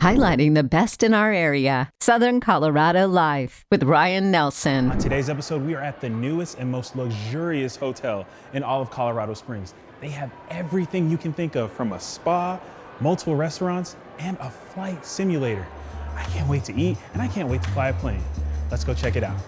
highlighting the best in our area. Southern Colorado Life with Ryan Nelson. On today's episode, we are at the newest and most luxurious hotel in all of Colorado Springs. They have everything you can think of, from a spa, multiple restaurants, and a flight simulator. I can't wait to eat, and I can't wait to fly a plane. Let's go check it out.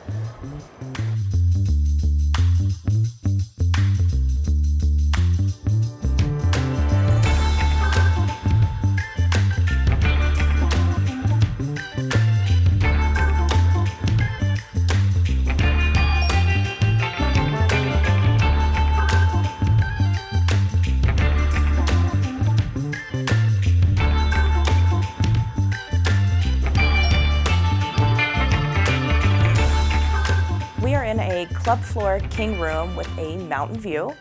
Club floor king room with a mountain view.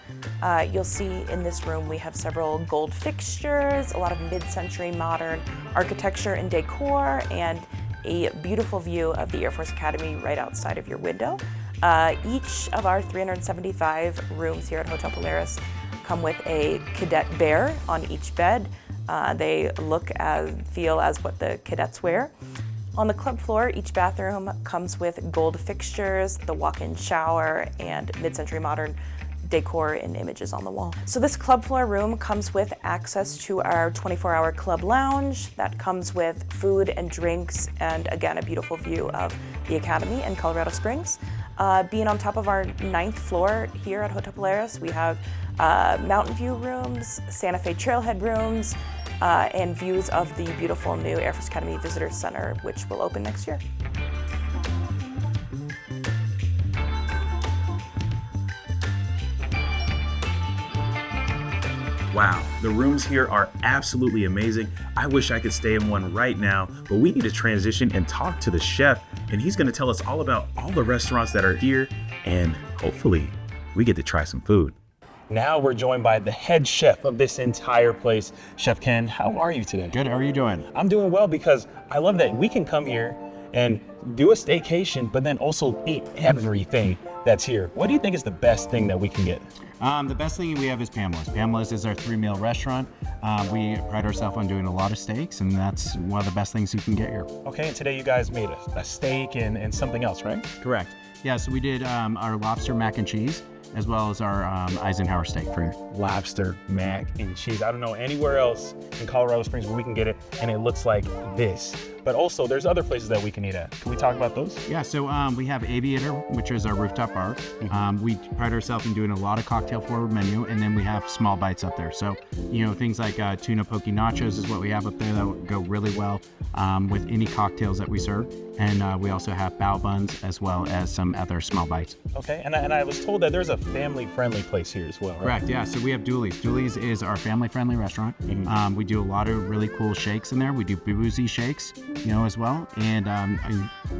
You'll see in this room we have several gold fixtures, a lot of mid-century modern architecture and decor, and a beautiful view of the Air Force Academy right outside of your window. Each of our 375 rooms here at Hotel Polaris come with a cadet bear on each bed. They feel as what the cadets wear. On the club floor, each bathroom comes with gold fixtures, the walk-in shower, and mid-century modern decor and images on the wall. So this club floor room comes with access to our 24-hour club lounge that comes with food and drinks, and again, a beautiful view of the Academy in Colorado Springs. Being on top of our 9th floor here at Hotel Polaris, we have mountain view rooms, Santa Fe trailhead rooms, and views of the beautiful new Air Force Academy Visitor Center, which will open next year. Wow, the rooms here are absolutely amazing. I wish I could stay in one right now, but we need to transition and talk to the chef, and he's gonna tell us all about all the restaurants that are here, and hopefully we get to try some food. Now we're joined by the head chef of this entire place. Chef Ken, how are you today? Good, how are you doing? I'm doing well, because I love that we can come here and do a staycation, but then also eat everything that's here. What do you think is the best thing that we can get? The best thing we have is Pamela's. Pamela's is our 3-meal restaurant. We pride ourselves on doing a lot of steaks, and that's one of the best things you can get here. Okay, and today you guys made a steak and something else, right? Correct. Yeah, so we did our lobster mac and cheese, as well as our Eisenhower steak for you. Lobster, mac, and cheese. I don't know anywhere else in Colorado Springs where we can get it, and it looks like this. But also, there's other places that we can eat at. Can we talk about those? Yeah, so we have Aviator, which is our rooftop bar. We pride ourselves in doing a lot of cocktail-forward menu, and then we have small bites up there. So, things like tuna poke nachos is what we have up there that would go really well with any cocktails that we serve. And we also have bao buns, as well as some other small bites. Okay, and I was told that there's a family-friendly place here as well, right? Correct, yeah, so we have Dooley's. Dooley's is our family-friendly restaurant. We do a lot of really cool shakes in there. We do boozy shakes, as well, and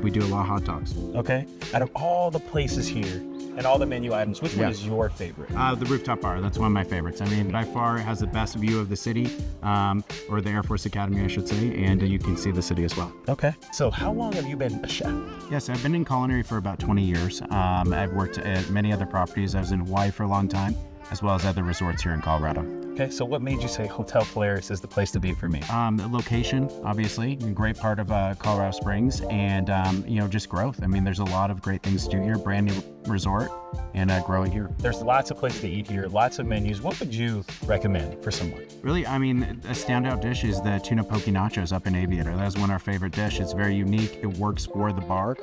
we do a lot of hot dogs. Okay, out of all the places here and all the menu items, which one is your favorite? The rooftop bar, that's one of my favorites. I mean, by far, it has the best view of the city, or the Air Force Academy, I should say, and you can see the city as well. Okay, so how long have you been a chef? Yes, I've been in culinary for about 20 years. I've worked at many other properties. I was in Hawaii for a long time, as well as other resorts here in Colorado. Okay, so what made you say Hotel Polaris is the place to be for me? The location, obviously, a great part of Colorado Springs, and just growth. I mean, there's a lot of great things to do here, brand new resort, and growing here. There's lots of places to eat here, lots of menus. What would you recommend for someone? Really, I mean, a standout dish is the tuna poke nachos up in Aviator. That's one of our favorite dishes. It's very unique. It works for the bar.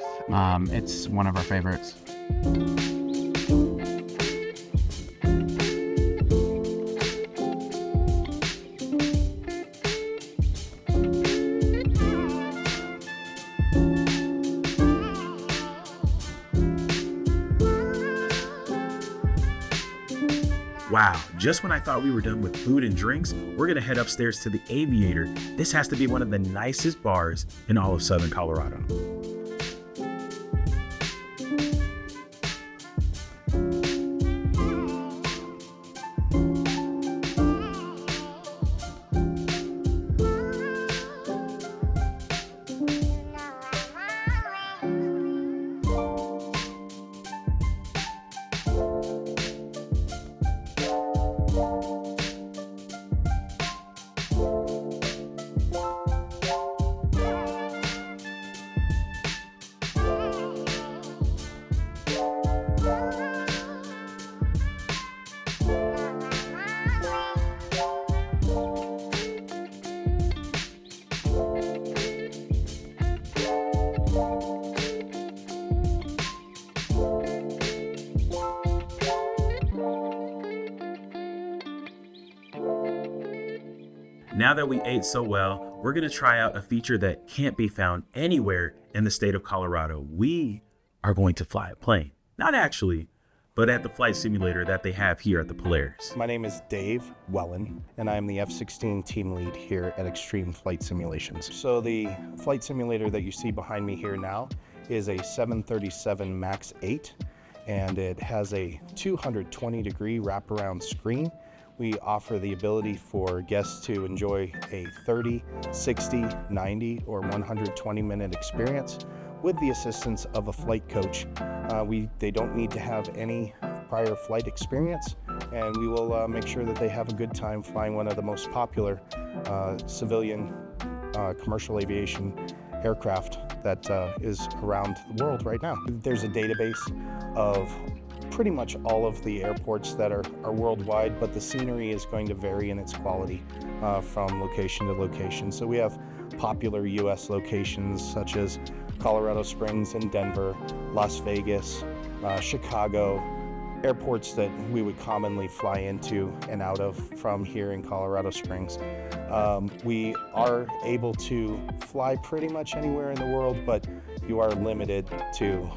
It's one of our favorites. Wow, just when I thought we were done with food and drinks, we're gonna head upstairs to the Aviator. This has to be one of the nicest bars in all of Southern Colorado. now that we ate so well, we're gonna try out a feature that can't be found anywhere in the state of Colorado. We are going to fly a plane. Not actually, but at the flight simulator that they have here at the Polaris. My name is Dave Wellen, and I'm the F-16 team lead here at Extreme Flight Simulations. So the flight simulator that you see behind me here now is a 737 MAX 8, and it has a 220-degree wraparound screen. We offer the ability for guests to enjoy a 30, 60, 90, or 120-minute experience with the assistance of a flight coach. They don't need to have any prior flight experience, and we will make sure that they have a good time flying one of the most popular civilian commercial aviation aircraft that is around the world right now. There's a database of pretty much all of the airports that are worldwide, but the scenery is going to vary in its quality from location to location. So we have popular US locations such as Colorado Springs and Denver, Las Vegas, Chicago, airports that we would commonly fly into and out of from here in Colorado Springs. We are able to fly pretty much anywhere in the world, but you are limited to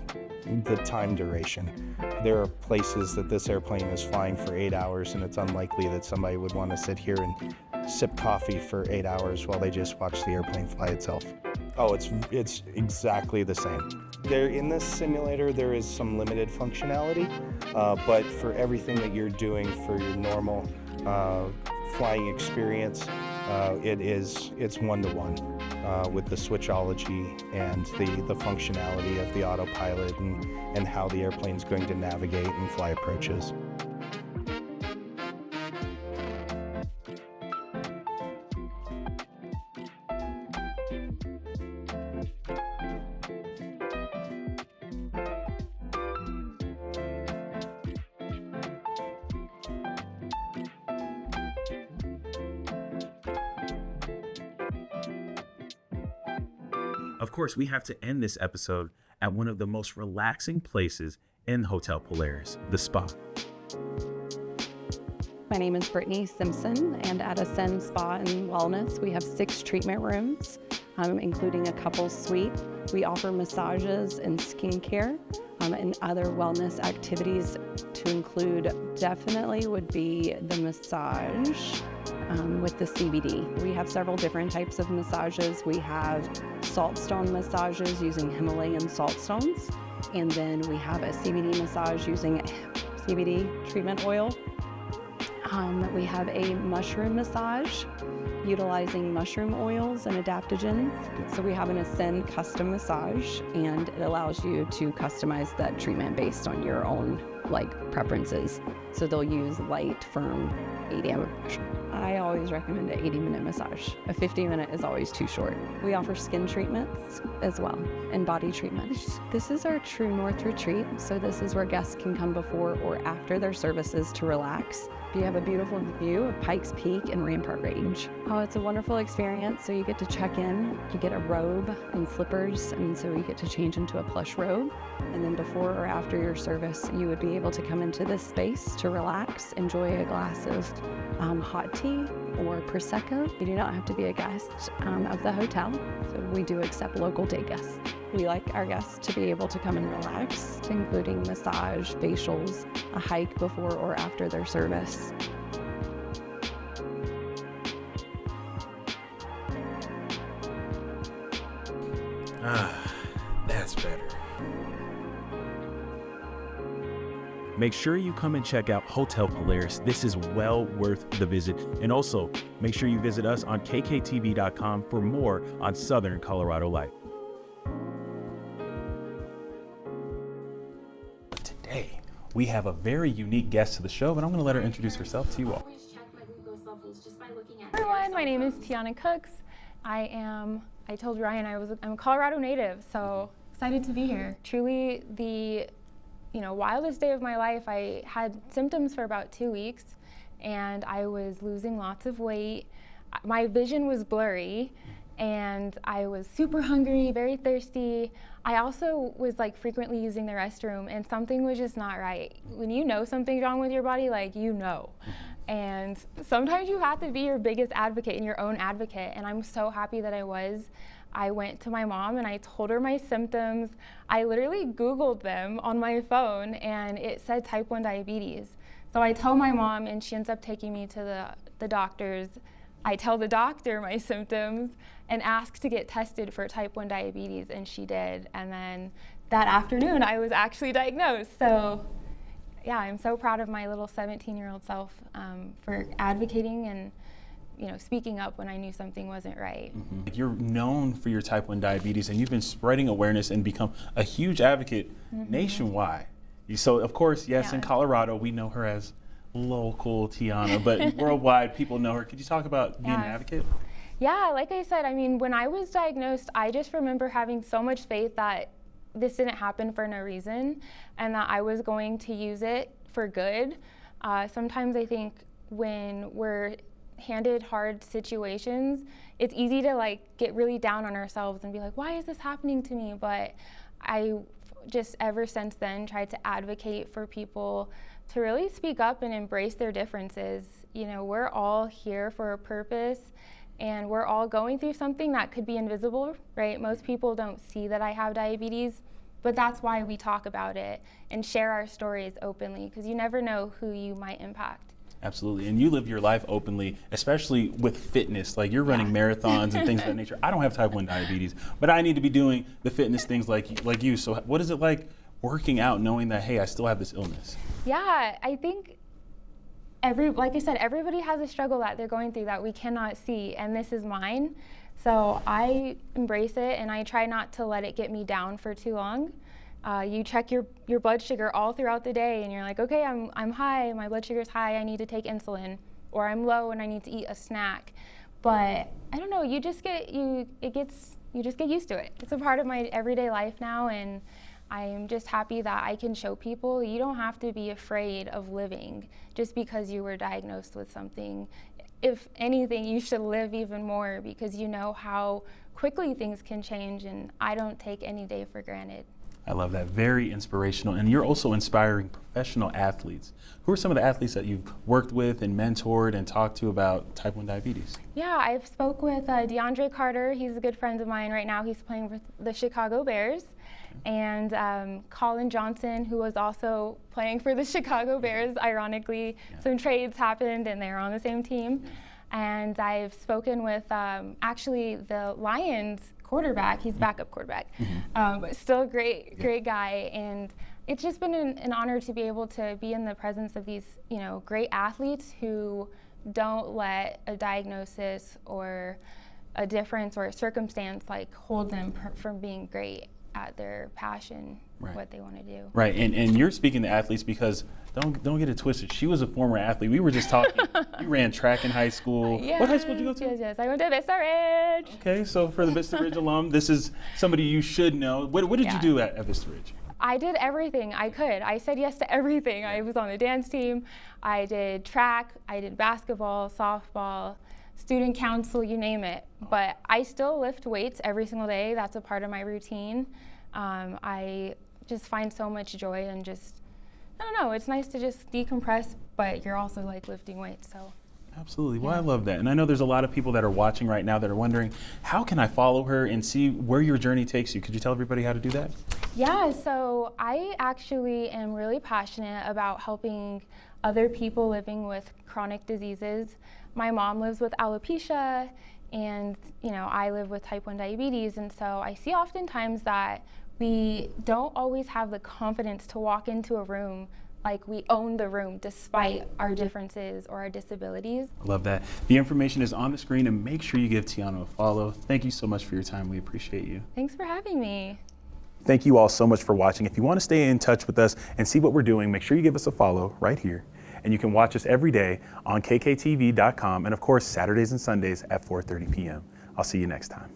the time duration. There are places that this airplane is flying for 8 hours, and it's unlikely that somebody would want to sit here and sip coffee for 8 hours while they just watch the airplane fly itself. Oh, it's exactly the same. In this simulator, there is some limited functionality, but for everything that you're doing for your normal flying experience, it's one-to-one with the switchology and the functionality of the autopilot and how the airplane's going to navigate and fly approaches. Of course, we have to end this episode at one of the most relaxing places in Hotel Polaris, the spa. My name is Brittany Simpson, and at Ascend Spa and Wellness, we have 6 treatment rooms, including a couples suite. We offer massages and skincare and other wellness activities to include definitely would be the massage with the CBD. We have several different types of massages. We have saltstone massages using Himalayan saltstones, and then we have a CBD massage using CBD treatment oil. We have a mushroom massage utilizing mushroom oils and adaptogens. So we have an Ascend custom massage, and it allows you to customize that treatment based on your own preferences. So they'll use light, firm, 8 amp. I always recommend an 80-minute massage. A 50-minute is always too short. We offer skin treatments as well and body treatments. This is our True North retreat. So this is where guests can come before or after their services to relax. You have a beautiful view of Pikes Peak and Rampart Range. Oh, it's a wonderful experience. So you get to check in, you get a robe and slippers, and so you get to change into a plush robe. And then before or after your service, you would be able to come into this space to relax, enjoy a glass of hot tea or Prosecco. You do not have to be a guest of the hotel, so we do accept local day guests. We like our guests to be able to come and relax, including massage, facials, a hike before or after their service. That's better. Make sure you come and check out Hotel Polaris. This is well worth the visit. And also, make sure you visit us on KKTV.com for more on Southern Colorado life. Today, we have a very unique guest to the show, and I'm going to let her introduce herself to you all. Hi everyone, my name is Tiana Cooks. I told Ryan I'm a Colorado native, so excited to be here. Truly the wildest day of my life. I had symptoms for about 2 weeks, and I was losing lots of weight. My vision was blurry, and I was super hungry, very thirsty. I also was like frequently using the restroom, and something was just not right. When you know something's wrong with your body, like you know. And sometimes you have to be your biggest advocate and your own advocate, and I'm so happy that I was. I went to my mom and I told her my symptoms. I literally Googled them on my phone and it said type 1 diabetes. So I tell my mom and she ends up taking me to the doctors. I tell the doctor my symptoms and ask to get tested for type 1 diabetes, and she did. And then that afternoon I was actually diagnosed. So yeah, I'm so proud of my little 17-year-old self for advocating and speaking up when I knew something wasn't right. You're known for your type 1 diabetes, and you've been spreading awareness and become a huge advocate nationwide. So, of course, yes, in Colorado, we know her as local Tiana, but worldwide, people know her. Could you talk about being an advocate? Yeah, like I said, I mean, when I was diagnosed, I just remember having so much faith that this didn't happen for no reason and that I was going to use it for good. Sometimes I think when we're handed hard situations, it's easy to like get really down on ourselves and be like, why is this happening to me? But I just ever since then tried to advocate for people to really speak up and embrace their differences. We're all here for a purpose, and we're all going through something that could be invisible, right? Most people don't see that I have diabetes, but that's why we talk about it and share our stories openly, because you never know who you might impact. Absolutely, and you live your life openly, especially with fitness. Like you're running marathons and things of that nature. I don't have type 1 diabetes, but I need to be doing the fitness things like you. So what is it like working out knowing that, hey, I still have this illness? Yeah, I think like I said, everybody has a struggle that they're going through that we cannot see, and this is mine. So I embrace it, and I try not to let it get me down for too long. You check your blood sugar all throughout the day, and you're like, okay, I'm high, my blood sugar's high, I need to take insulin, or I'm low and I need to eat a snack. But I don't know, you just get used to it. It's a part of my everyday life now, and I'm just happy that I can show people you don't have to be afraid of living just because you were diagnosed with something. If anything, you should live even more because you know how quickly things can change, and I don't take any day for granted. I love that. Very inspirational. And you're also inspiring professional athletes. Who are some of the athletes that you've worked with and mentored and talked to about type 1 diabetes? Yeah, I've spoke with DeAndre Carter. He's a good friend of mine right now. He's playing for the Chicago Bears. And Colin Johnson, who was also playing for the Chicago Bears. Ironically, some trades happened and they're on the same team. And I've spoken with actually the Lions quarterback. He's backup quarterback, but still a great guy. And it's just been an honor to be able to be in the presence of these, great athletes who don't let a diagnosis or a difference or a circumstance like hold them from being great at their passion, what they want to do. Right, and you're speaking to athletes because don't get it twisted. She was a former athlete. We were just talking. You ran track in high school. Yes, what high school did you go to? Yes, I went to Vista Ridge. Okay, so for the Vista Ridge alum, this is somebody you should know. What did you do at Vista Ridge? I did everything I could. I said yes to everything. I was on the dance team. I did track. I did basketball, softball, student council, you name it. But I still lift weights every single day. That's a part of my routine. I just find so much joy and just, I don't know, it's nice to just decompress, but you're also like lifting weights, so. Absolutely. Well, I love that. And I know there's a lot of people that are watching right now that are wondering, how can I follow her and see where your journey takes you? Could you tell everybody how to do that? Yeah, so I actually am really passionate about helping other people living with chronic diseases. My mom lives with alopecia, and I live with type 1 diabetes, and so I see oftentimes that we don't always have the confidence to walk into a room like we own the room despite our differences or our disabilities. Love that. The information is on the screen, and make sure you give Tiana a follow. Thank you so much for your time. We appreciate you. Thanks for having me. Thank you all so much for watching. If you want to stay in touch with us and see what we're doing, make sure you give us a follow right here. And you can watch us every day on KKTV.com and, of course, Saturdays and Sundays at 4:30 p.m. I'll see you next time.